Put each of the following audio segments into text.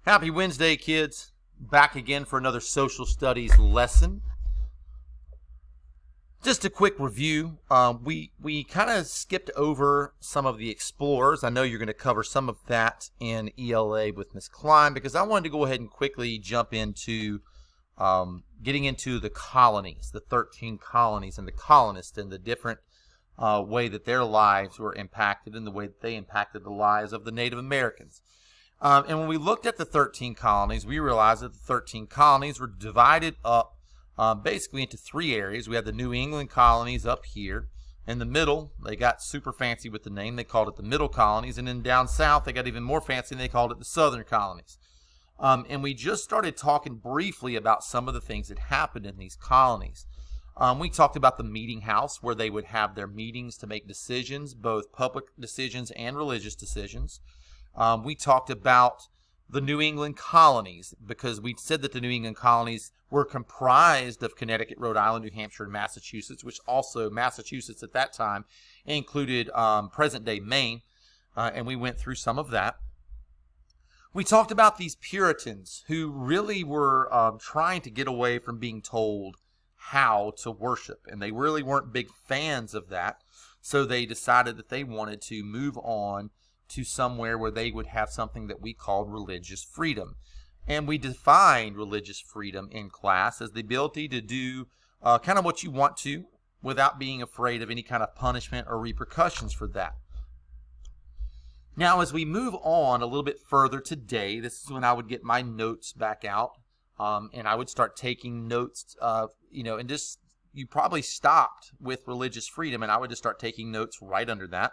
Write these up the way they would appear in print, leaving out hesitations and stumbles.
Happy Wednesday, kids. Back again for another social studies lesson. Just a quick review. We kind of skipped over some of the explorers. I know you're going to cover some of that in ELA with Miss Klein because I wanted to go ahead and quickly jump into getting into the colonies, the 13 colonies and the colonists and the different way that their lives were impacted and the way that they impacted the lives of the Native Americans. And when we looked at the 13 colonies, we realized that the 13 colonies were divided up basically into three areas. We had the New England colonies up here. In the middle, they got super fancy with the name. They called it the Middle Colonies. And then down south, they got even more fancy and they called it the Southern Colonies. And we just started talking briefly about some of the things that happened in these colonies. We talked about the meeting house where they would have their meetings to make decisions, both public decisions and religious decisions. We talked about the New England colonies because we said that the New England colonies were comprised of Connecticut, Rhode Island, New Hampshire, and Massachusetts, which also Massachusetts at that time included present-day Maine, and we went through some of that. We talked about these Puritans who really were trying to get away from being told how to worship, and they really weren't big fans of that, so they decided that they wanted to move on to somewhere where they would have something that we called religious freedom. And we defined religious freedom in class as the ability to do kind of what you want to without being afraid of any kind of punishment or repercussions for that. Now, as we move on a little bit further today, this is when I would get my notes back out and I would start taking notes, and just, you probably stopped with religious freedom and I would just start taking notes right under that.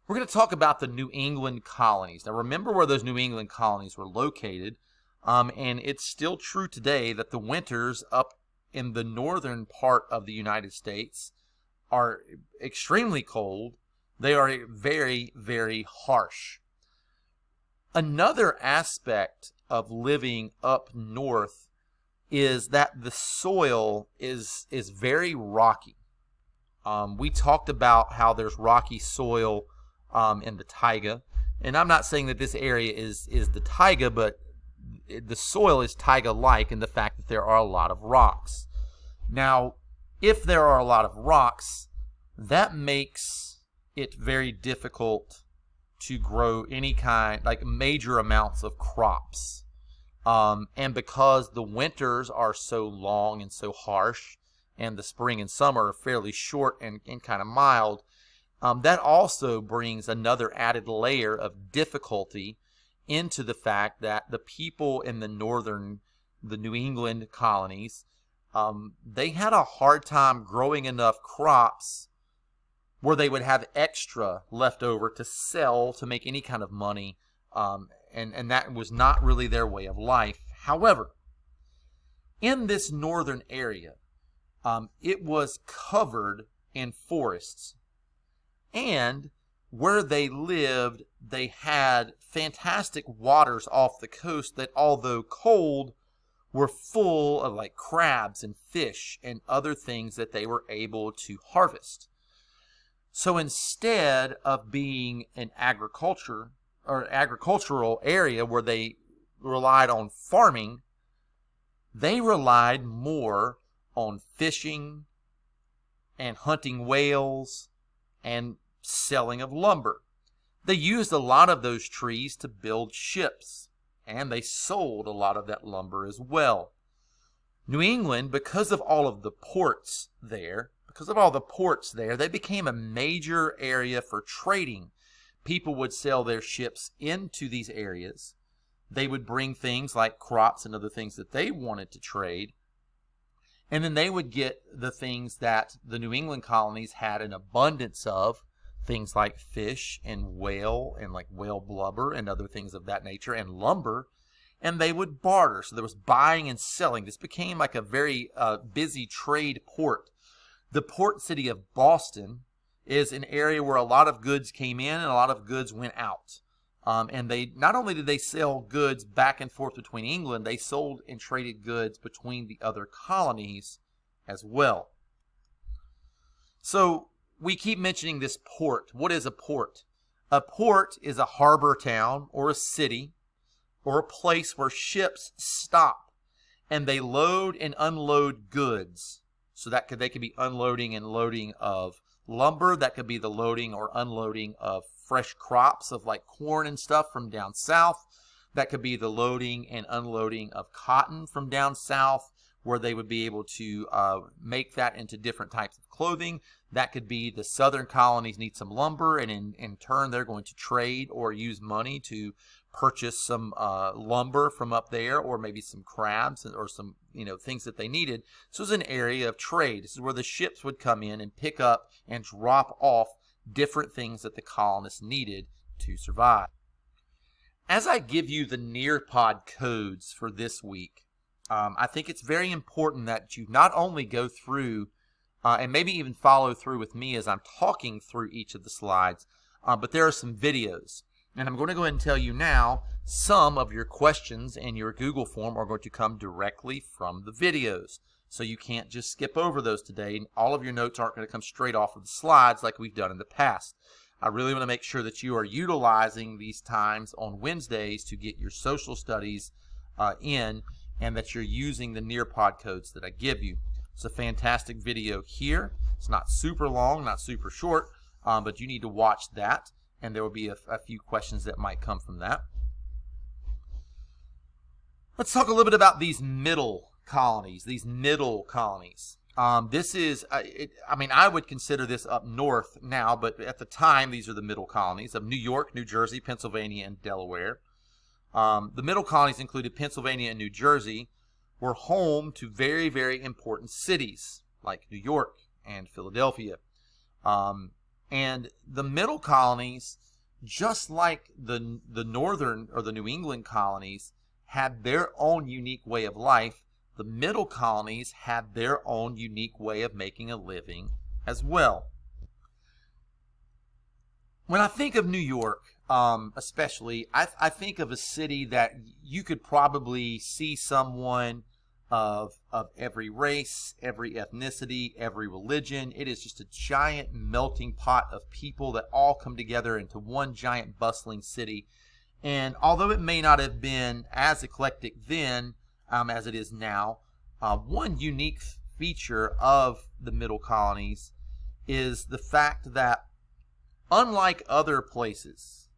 We're going to talk about the New England colonies. Now, remember where those New England colonies were located, and it's still true today that the winters up in the northern part of the United States are extremely cold. They are very, very harsh. Another aspect of living up north is that the soil is very rocky. We talked about how there's rocky soil in the taiga, and I'm not saying that this area is the taiga, but the soil is taiga-like in the fact that there are a lot of rocks. Now, if there are a lot of rocks, that makes it very difficult to grow any kind, like major amounts of crops. And because the winters are so long and so harsh, and the spring and summer are fairly short and kind of mild, that also brings another added layer of difficulty into the fact that the people in the New England colonies, they had a hard time growing enough crops where they would have extra left over to sell to make any kind of money, and that was not really their way of life. However, in this northern area, it was covered in forests. And where they lived, they had fantastic waters off the coast that, although cold, were full of like crabs and fish and other things that they were able to harvest. So instead of being an agricultural area where they relied on farming, they relied more on fishing and hunting whales and selling of lumber. They used a lot of those trees to build ships, and they sold a lot of that lumber as well. New England, because of all of the ports there, they became a major area for trading. People would sell their ships into these areas. They would bring things like crops and other things that they wanted to trade. And then they would get the things that the New England colonies had an abundance of, things like fish and whale and like whale blubber and other things of that nature and lumber, and they would barter. So there was buying and selling. This became like a very busy trade port. The port city of Boston is an area where a lot of goods came in and a lot of goods went out. And they not only did they sell goods back and forth between England, they sold and traded goods between the other colonies as well. So we keep mentioning this port. What is a port? A port is a harbor town or a city or a place where ships stop and they load and unload goods. So they could be unloading and loading of lumber. That could be the loading or unloading of fresh crops of like corn and stuff from down south. That could be the loading and unloading of cotton from down south, where they would be able to make that into different types of clothing. That could be the southern colonies need some lumber, and in turn they're going to trade or use money to purchase some lumber from up there, or maybe some crabs or some things that they needed. So it's an area of trade. This is where the ships would come in and pick up and drop off different things that the colonists needed to survive. As I give you the Nearpod codes for this week, I think it's very important that you not only go through and maybe even follow through with me as I'm talking through each of the slides, but there are some videos. And I'm going to go ahead and tell you now, some of your questions in your Google form are going to come directly from the videos. So you can't just skip over those today, and all of your notes aren't going to come straight off of the slides like we've done in the past. I really want to make sure that you are utilizing these times on Wednesdays to get your social studies in, and that you're using the Nearpod codes that I give you. It's a fantastic video here. It's not super long, not super short, but you need to watch that, and there will be a few questions that might come from that. Let's talk a little bit about these middle colonies, This is, I mean, I would consider this up north now, but at the time, these are the middle colonies of New York, New Jersey, Pennsylvania, and Delaware. The middle colonies included Pennsylvania and New Jersey, were home to very, very important cities like New York and Philadelphia. And the middle colonies, just like the northern or the New England colonies, had their own unique way of life. The middle colonies had their own unique way of making a living as well. When I think of New York, especially, I think of a city that you could probably see someone of every race, every ethnicity, every religion. It is just a giant melting pot of people that all come together into one giant bustling city. And although it may not have been as eclectic then as it is now, one unique feature of the middle colonies is the fact that, unlike other places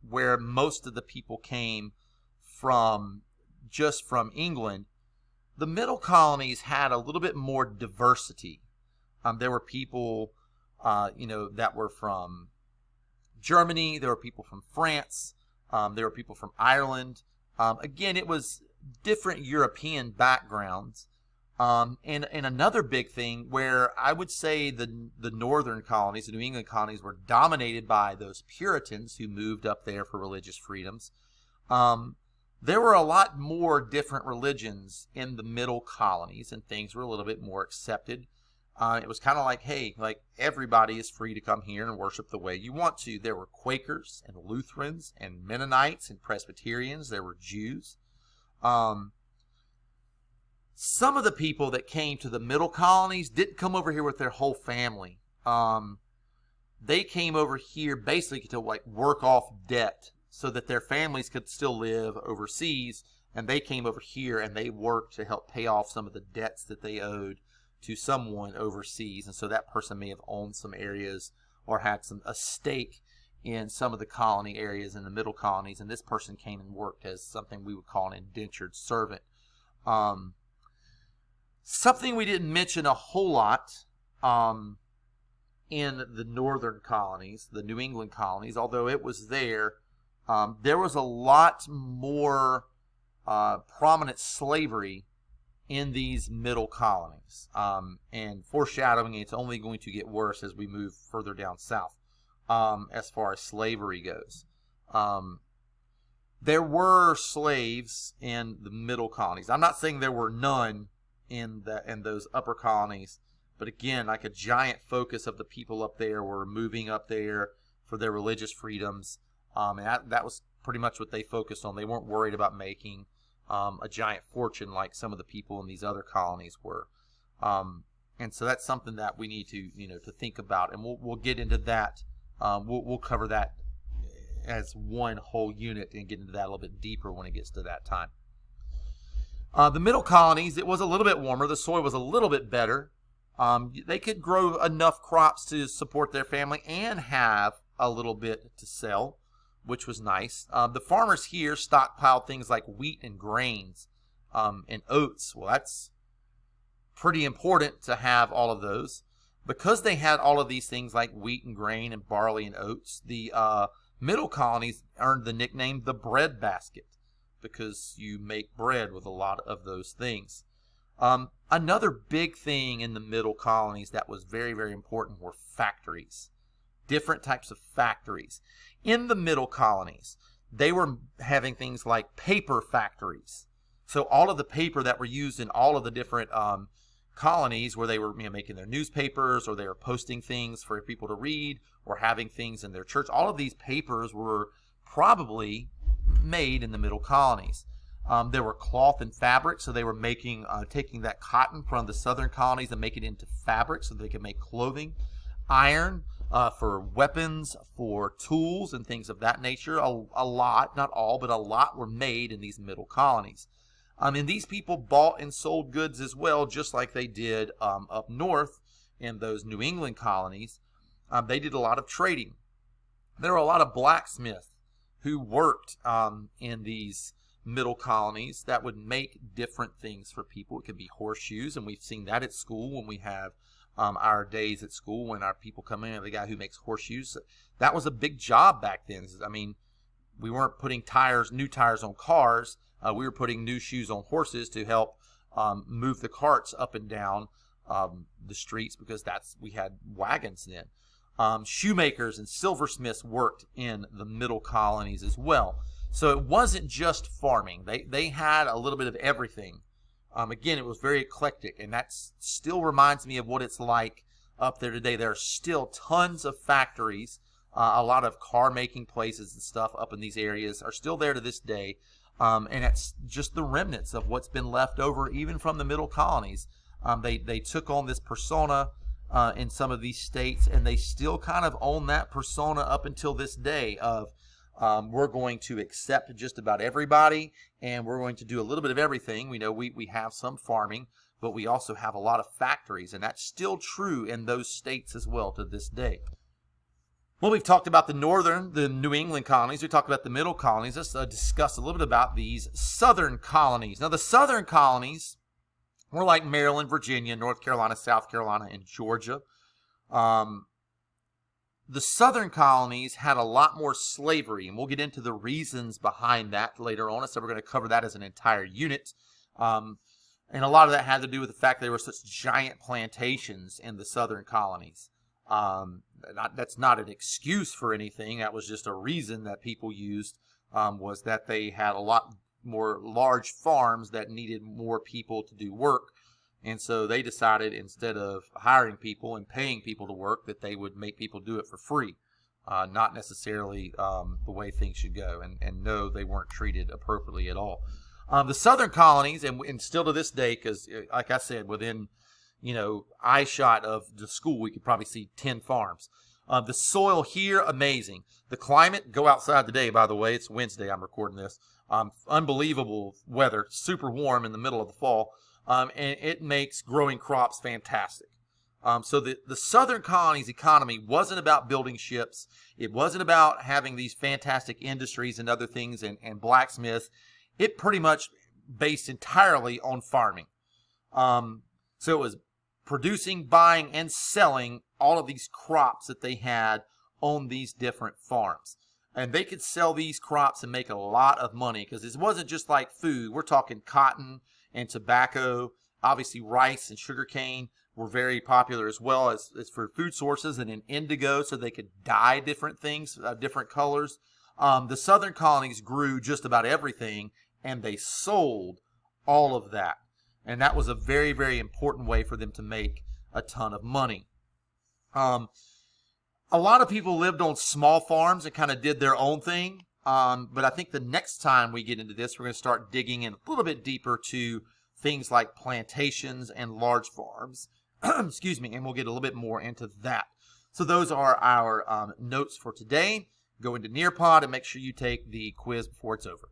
where most of the people came from just from England, the middle colonies had a little bit more diversity. There were people, that were from Germany. There were people from France. There were people from Ireland. Again, it was different European backgrounds. And another big thing where I would say the northern colonies, the New England colonies, were dominated by those Puritans who moved up there for religious freedoms. There were a lot more different religions in the middle colonies, and things were a little bit more accepted. It was kind of like, hey, like everybody is free to come here and worship the way you want to. There were Quakers and Lutherans and Mennonites and Presbyterians. There were Jews. Some of the people that came to the middle colonies didn't come over here with their whole family. They came over here basically to like work off debt so that their families could still live overseas, and they came over here and they worked to help pay off some of the debts that they owed to someone overseas. And so that person may have owned some areas or had a stake in some of the colony areas in the middle colonies, and this person came and worked as something we would call an indentured servant. Something we didn't mention a whole lot in the northern colonies, the New England colonies, although it was there, there was a lot more prominent slavery in these middle colonies. And foreshadowing, it's only going to get worse as we move further down south as far as slavery goes. There were slaves in the middle colonies. I'm not saying there were none in those upper colonies, but again, like a giant focus of the people up there were moving up there for their religious freedoms, and that was pretty much what they focused on. They weren't worried about making a giant fortune like some of the people in these other colonies were, and so that's something that we need to to think about, and we'll get into that. We'll cover that as one whole unit and get into that a little bit deeper when it gets to that time. The middle colonies, it was a little bit warmer. The soil was a little bit better. They could grow enough crops to support their family and have a little bit to sell, which was nice. The farmers here stockpiled things like wheat and grains and oats. Well, that's pretty important to have all of those. Because they had all of these things like wheat and grain and barley and oats, the middle colonies earned the nickname the bread basket, because you make bread with a lot of those things. Another big thing in the middle colonies that was very, very important were factories. Different types of factories. In the middle colonies, they were having things like paper factories. So all of the paper that were used in all of the different colonies where they were making their newspapers, or they were posting things for people to read, or having things in their church, all of these papers were probably made in the middle colonies. There were cloth and fabric, so they were making taking that cotton from the southern colonies and making it into fabric so they could make clothing. Iron for weapons, for tools and things of that nature. A lot, not all, but a lot were made in these middle colonies. And these people bought and sold goods as well, just like they did up north in those New England colonies. They did a lot of trading. There were a lot of blacksmiths who worked in these middle colonies that would make different things for people. It could be horseshoes, and we've seen that at school when we have our days at school when our people come in, the guy who makes horseshoes. That was a big job back then. I mean, we weren't putting new tires on cars. We were putting new shoes on horses to help move the carts up and down the streets, because we had wagons then. Shoemakers and silversmiths worked in the middle colonies as well. So it wasn't just farming. They had a little bit of everything. Again, it was very eclectic, and that still reminds me of what it's like up there today. There are still tons of factories. A lot of car-making places and stuff up in these areas are still there to this day. And that's just the remnants of what's been left over even from the middle colonies. They took on this persona in some of these states, and they still kind of own that persona up until this day of we're going to accept just about everybody, and we're going to do a little bit of everything. We know we have some farming, but we also have a lot of factories, and that's still true in those states as well to this day. Well, we've talked about the New England colonies. We talked about the middle colonies. Let's discuss a little bit about these southern colonies. Now, the southern colonies were like Maryland, Virginia, North Carolina, South Carolina, and Georgia. The southern colonies had a lot more slavery, and we'll get into the reasons behind that later on. So we're going to cover that as an entire unit. And a lot of that had to do with the fact there were such giant plantations in the southern colonies. That's not an excuse for anything. That was just a reason that people used, was that they had a lot more large farms that needed more people to do work. And so they decided, instead of hiring people and paying people to work, that they would make people do it for free. Not necessarily the way things should go. And no, they weren't treated appropriately at all. The southern colonies, and still to this day, because like I said, within eye shot of the school, we could probably see 10 farms. The soil here, amazing. The climate, go outside today, by the way. It's Wednesday, I'm recording this. Unbelievable weather, super warm in the middle of the fall. And it makes growing crops fantastic. So the southern colonies economy wasn't about building ships. It wasn't about having these fantastic industries and other things and blacksmiths. It pretty much based entirely on farming. So it was producing, buying, and selling all of these crops that they had on these different farms. And they could sell these crops and make a lot of money, because it wasn't just like food. We're talking cotton and tobacco. Obviously, rice and sugarcane were very popular as well as for food sources, and in indigo, so they could dye different things, different colors. The southern colonies grew just about everything, and they sold all of that. And that was a very, very important way for them to make a ton of money. A lot of people lived on small farms and kind of did their own thing. But I think the next time we get into this, we're going to start digging in a little bit deeper to things like plantations and large farms. Excuse me, and we'll get a little bit more into that. So those are our notes for today. go into Nearpod and make sure you take the quiz before it's over.